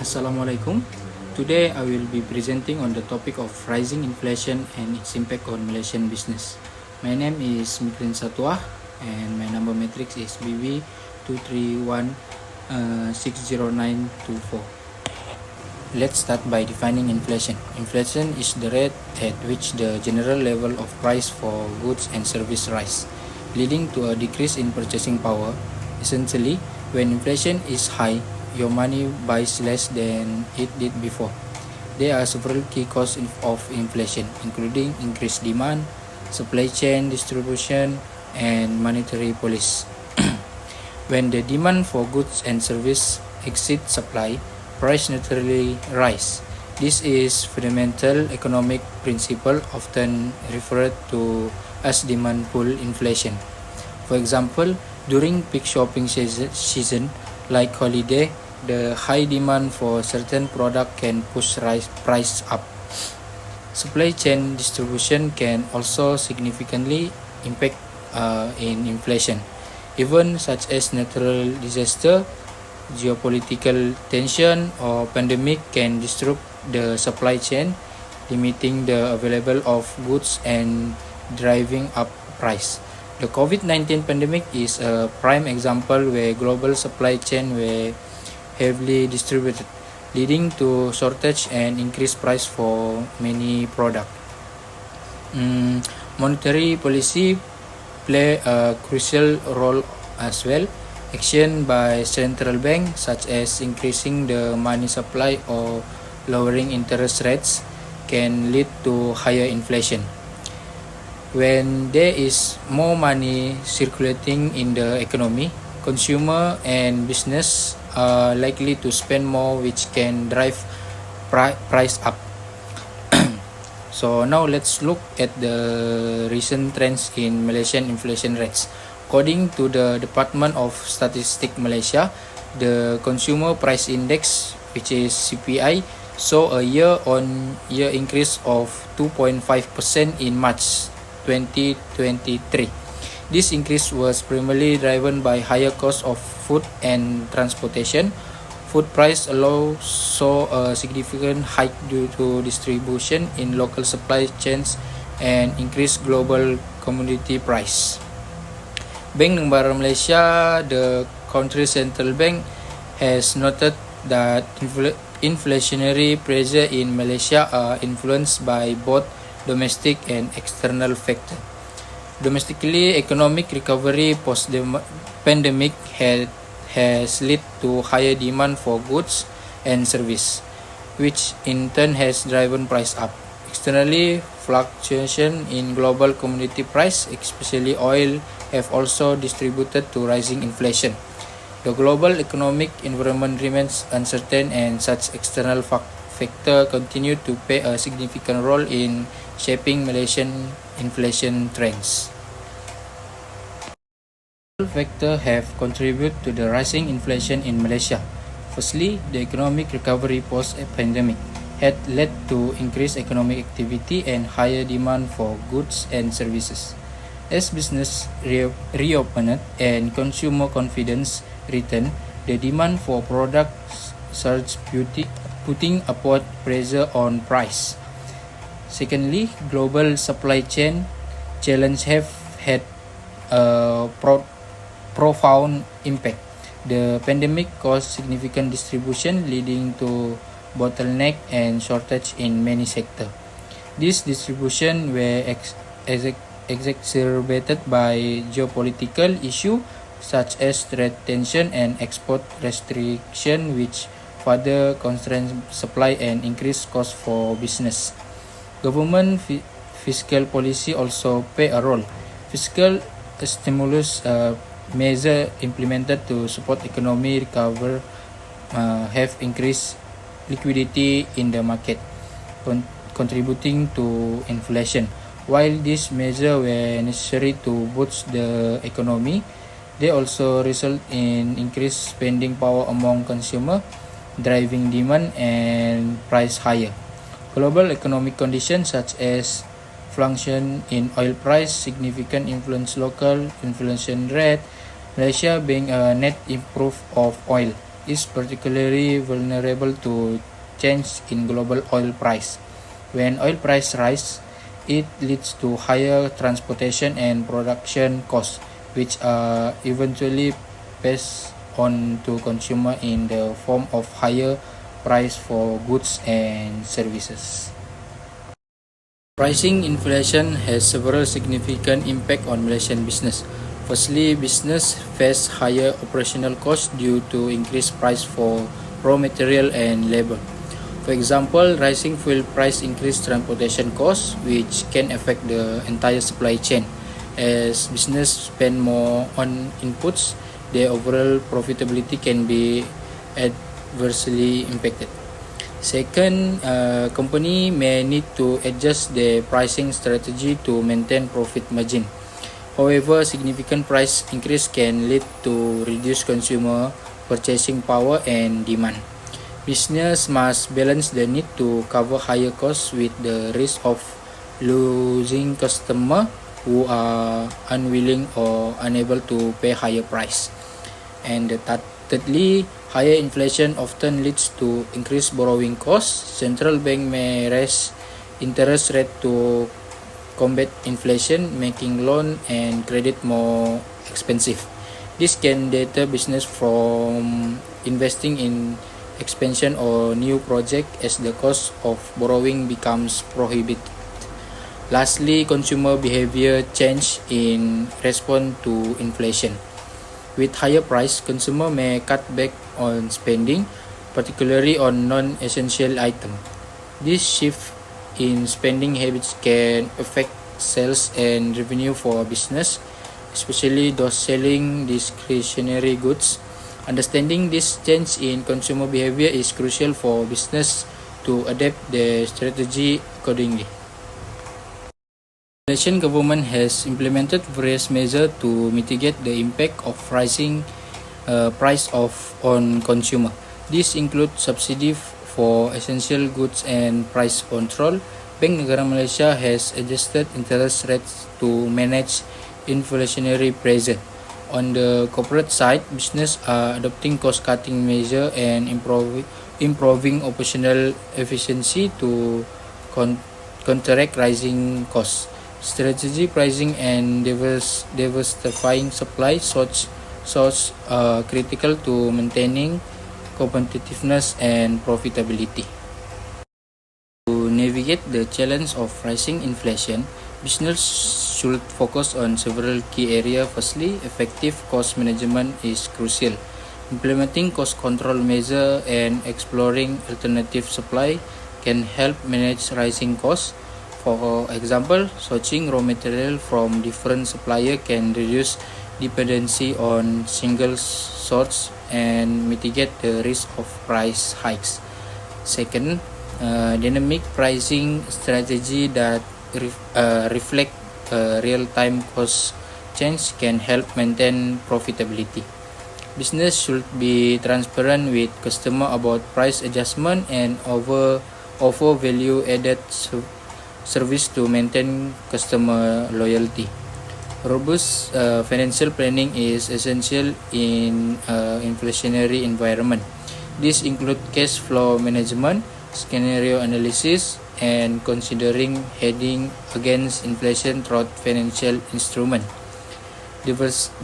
Assalamualaikum. Today I will be presenting on the topic of rising inflation and its impact on Malaysian business. My name is Mikrin Satwa and my number matrix is BB 231 60924. Let's start by defining inflation. Inflation is the rate at which the general level of price for goods and service rise, leading to a decrease in purchasing power. Essentially, when inflation is high, your money buys less than it did before. There are several key causes of inflation, including increased demand, supply chain distribution, and monetary policy. When the demand for goods and services exceeds supply, price naturally rise. This is fundamental economic principle often referred to as demand pull inflation. For example, during peak shopping season like holiday, the high demand for certain product can push price up. Supply chain distribution can also significantly impact in inflation. Events such as natural disaster, geopolitical tension, or pandemic can disrupt the supply chain, limiting the availability of goods and driving up price. The COVID-19 pandemic is a prime example where global supply chain were heavily distributed, leading to shortage and increased price for many products. Monetary policy play a crucial role as well. Action by central banks such as increasing the money supply or lowering interest rates can lead to higher inflation. When there is more money circulating in the economy, consumer and business are likely to spend more, which can drive price up. So now let's look at the recent trends in Malaysian inflation rates. According to the Department of Statistics Malaysia, the Consumer Price Index, which is CPI, saw a year-on-year increase of 2.5% in March 2023. This increase was primarily driven by higher cost of food and transportation. Food price alone saw a significant hike due to distribution in local supply chains and increased global commodity price. Bank Negara Malaysia, the country's central bank, has noted that inflationary pressure in Malaysia are influenced by both domestic and external factors. Domestically, economic recovery post-pandemic has led to higher demand for goods and service, which in turn has driven price up. Externally, fluctuation in global commodity price, especially oil, have also distributed to rising inflation. The global economic environment remains uncertain, and such external factors continue to play a significant role in shaping Malaysian inflation trends. Several factors have contributed to the rising inflation in Malaysia. Firstly, the economic recovery post-pandemic had led to increased economic activity and higher demand for goods and services. As business reopened and consumer confidence returned, the demand for products surged, putting upward pressure on price. Secondly, global supply chain challenges have had a profound impact. The pandemic caused significant distribution, leading to bottleneck and shortage in many sectors. This distribution were exacerbated by geopolitical issues such as trade tension and export restriction, which further constrain supply and increase costs for business. Government fiscal policy also play a role. Fiscal stimulus measures implemented to support economy recover have increased liquidity in the market, contributing to inflation. While these measures were necessary to boost the economy, they also result in increased spending power among consumers, driving demand and price higher. Global economic conditions such as fluctuation in oil price significant influence local inflation rate, Malaysia being a net improver of oil. is particularly vulnerable to change in global oil price. When oil price rise, it leads to higher transportation and production costs, which are eventually passed on to consumer in the form of higher price for goods and services. Pricing inflation has several significant impact on Malaysian business. Firstly, business face higher operational costs due to increased price for raw material and labor. For example, rising fuel price increase transportation costs, which can affect the entire supply chain. As business spend more on inputs, their overall profitability can be adversely impacted. Second, company may need to adjust their pricing strategy to maintain profit margin. However, significant price increase can lead to reduced consumer purchasing power and demand. Business must balance the need to cover higher costs with the risk of losing customer who are unwilling or unable to pay higher price. And thirdly, higher inflation often leads to increased borrowing costs. Central bank may raise interest rate to combat inflation, making loan and credit more expensive. This can deter business from investing in expansion or new project as the cost of borrowing becomes prohibitive. Lastly, consumer behavior change in response to inflation. With higher price, consumer may cut back on spending, particularly on non-essential items. This shift in spending habits can affect sales and revenue for business, especially those selling discretionary goods. Understanding this change in consumer behavior is crucial for business to adapt their strategy accordingly. The Malaysian government has implemented various measures to mitigate the impact of rising price on consumer. These include subsidy for essential goods and price control. Bank Negara Malaysia has adjusted interest rates to manage inflationary pressure. On the corporate side, business are adopting cost-cutting measures and improving operational efficiency to counteract rising costs. Strategy pricing and diversifying supply source are critical to maintaining competitiveness and profitability. To navigate the challenge of rising inflation, business should focus on several key areas. Firstly, effective cost management is crucial. Implementing cost control measures and exploring alternative supply can help manage rising costs. For example, sourcing raw material from different suppliers can reduce dependency on single source and mitigate the risk of price hikes. Second, dynamic pricing strategy that reflect real-time cost change can help maintain profitability. Business should be transparent with customer about price adjustment and offer value-added service to maintain customer loyalty. Robust financial planning is essential in inflationary environment. This includes cash flow management, scenario analysis, and considering heading against inflation through financial instrument.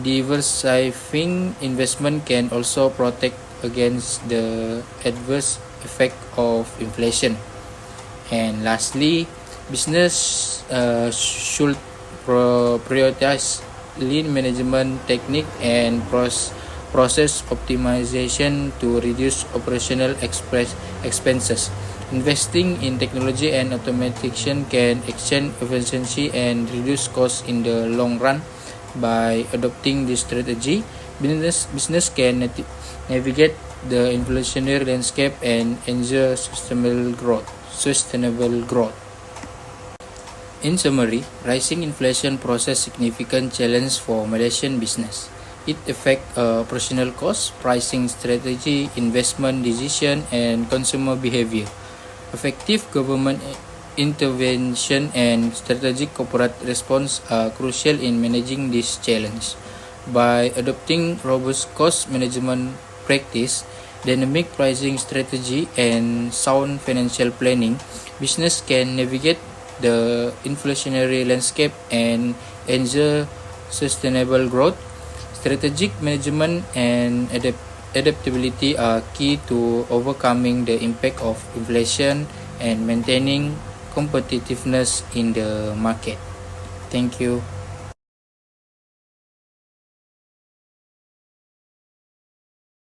Diversifying investment can also protect against the adverse effect of inflation. And lastly, business should prioritize lean management technique and process optimization to reduce operational expenses. Investing in technology and automation can extend efficiency and reduce costs in the long run. By adopting this strategy, business can navigate the inflationary landscape and ensure sustainable growth. In summary, rising inflation poses significant challenge for Malaysian business. It affects operational costs, pricing strategy, investment decision, and consumer behavior. Effective government intervention and strategic corporate response are crucial in managing this challenge. By adopting robust cost management practice, dynamic pricing strategy, and sound financial planning, business can navigate the inflationary landscape and ensure sustainable growth. Strategic management and adaptability are key to overcoming the impact of inflation and maintaining competitiveness in the market. Thank you.